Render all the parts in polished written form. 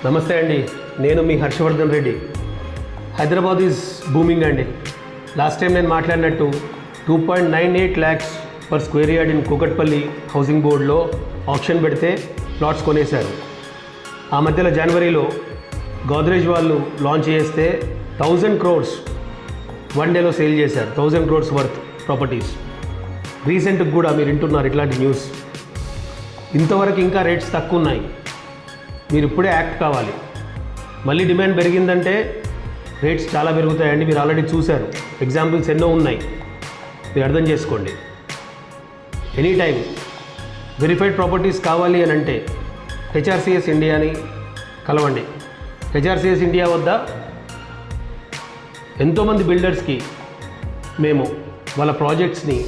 నమస్తే అండి, నేను మీ హర్షవర్ధన్ రెడ్డి. హైదరాబాద్ ఈజ్ బూమింగ్ అండి. లాస్ట్ టైం నేను మాట్లాడినట్టు 2.98 lakhs per square yard in Kukatpally housing బోర్డులో ఆప్షన్ పెడితే ప్లాట్స్ కొనేశారు. ఆ మధ్యలో జనవరిలో గోద్రేజ్ వాళ్ళు లాంచ్ చేస్తే 1000 crores వన్ డేలో సేల్ చేశారు. 1000 crores వర్త్ ప్రాపర్టీస్. రీసెంట్గా కూడా మీరు వింటున్నారు ఇట్లాంటి న్యూస్. ఇంతవరకు ఇంకా రేట్స్ తక్కువ ఉన్నాయి. మీరు ఇప్పుడే యాక్ట్ కావాలి. మళ్ళీ డిమాండ్ పెరిగిందంటే రేట్స్ చాలా పెరుగుతాయండి. మీరు ఆల్రెడీ చూశారు, ఎగ్జాంపుల్స్ ఎన్నో ఉన్నాయి, మీరు అర్థం చేసుకోండి. ఎనీ టైం వెరిఫైడ్ ప్రాపర్టీస్ కావాలి అని అంటే హెచ్ఆర్సిఎస్ ఇండియాని కలవండి. హెచ్ఆర్సిఎస్ ఇండియా వద్ద ఎంతోమంది బిల్డర్స్కి మేము వాళ్ళ ప్రాజెక్ట్స్ని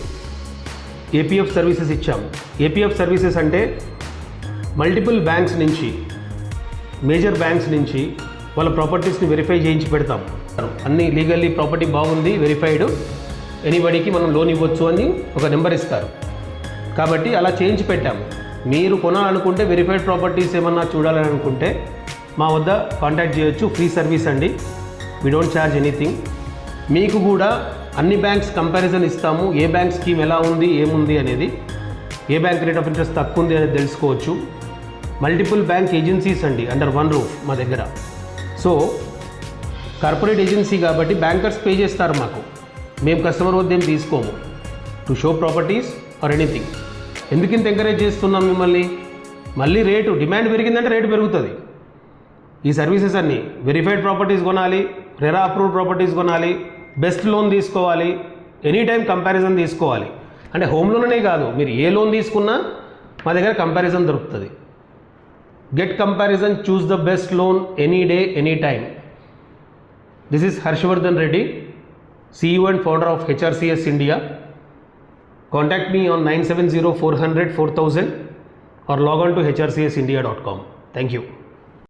ఏపీఎఫ్ సర్వీసెస్ ఇచ్చాము. ఏపీఎఫ్ సర్వీసెస్ అంటే మల్టిపుల్ బ్యాంక్స్ నుంచి, మేజర్ బ్యాంక్స్ నుంచి వాళ్ళ ప్రాపర్టీస్ని వెరిఫై చేయించి పెడతాం. అన్ని లీగల్లీ ప్రాపర్టీ బాగుంది, వెరిఫైడ్, ఎనీబడికి మనం లోన్ ఇవ్వచ్చు అని ఒక నెంబర్ ఇస్తారు. కాబట్టి అలా చేయించి పెట్టాము. మీరు కొనాలనుకుంటే వెరిఫైడ్ ప్రాపర్టీస్ ఏమన్నా చూడాలని అనుకుంటే మా వద్ద కాంటాక్ట్ చేయొచ్చు. ఫ్రీ సర్వీస్ అండి, వీ డోంట్ ఛార్జ్ ఎనీథింగ్. మీకు కూడా అన్ని బ్యాంక్స్ కంపారిజన్ ఇస్తాము. ఏ బ్యాంక్ స్కీమ్ ఎలా ఉంది, ఏముంది అనేది, ఏ బ్యాంక్ రేట్ ఆఫ్ ఇంట్రెస్ట్ తక్కువ ఉంది అనేది తెలుసుకోవచ్చు. మల్టిపుల్ బ్యాంక్ ఏజెన్సీస్ అండి అండర్ వన్ రూఫ్ మా దగ్గర. సో కార్పొరేట్ ఏజెన్సీ కాబట్టి బ్యాంకర్స్ పే చేస్తారు మాకు. మేము కస్టమర్ వద్ద ఏం తీసుకోము to show properties or anything. ఎందుకు ఇంత ఎంకరేజ్ చేస్తున్నాం మిమ్మల్ని? మళ్ళీ రేటు డిమాండ్ పెరిగిందంటే రేటు పెరుగుతుంది. ఈ సర్వీసెస్ అన్నీ వెరిఫైడ్ ప్రాపర్టీస్ కొనాలి, రెరా అప్రూవ్డ్ ప్రాపర్టీస్ కొనాలి, బెస్ట్ లోన్ తీసుకోవాలి, ఎనీ టైం కంపారిజన్ తీసుకోవాలి. అంటే హోమ్ లోన్ అనే కాదు, మీరు ఏ లోన్ తీసుకున్నా మా దగ్గర కంపారిజన్ దొరుకుతుంది. Get comparison, choose the best loan any day, any time. This is Harshvardhan Reddy, CEO and founder of HRCS India. Contact me on 970 400 4000 or log on to hrcsindia.com. Thank you.